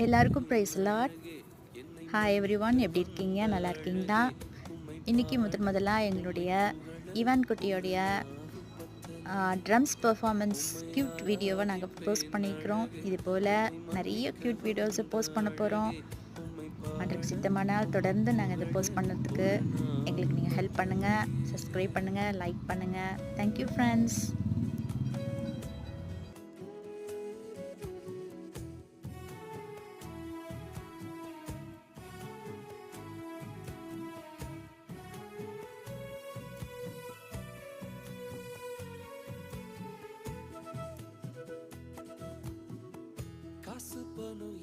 எல்லாருக்கும் price Lord. Hi everyone, எப்படி இருக்கீங்க? நல்லா இருக்கீங்களா? இன்னைக்கு முதலா எங்களுடைய ஈவான் குட்டியோடைய ட்ரம்ஸ் பெர்ஃபார்மன்ஸ் க்யூட் வீடியோவை நாங்கள் போஸ்ட் பண்ணியிருக்கிறோம். இது போல் நிறைய க்யூட் வீடியோஸை போஸ்ட் பண்ண போகிறோம். அதற்கு சித்தமானால் தொடர்ந்து நாங்கள் இதை போஸ்ட் பண்ணதுக்கு எங்களுக்கு நீங்கள் ஹெல்ப் பண்ணுங்கள், சப்ஸ்கிரைப் பண்ணுங்கள், லைக் பண்ணுங்கள். Thank you friends. காசு பணம்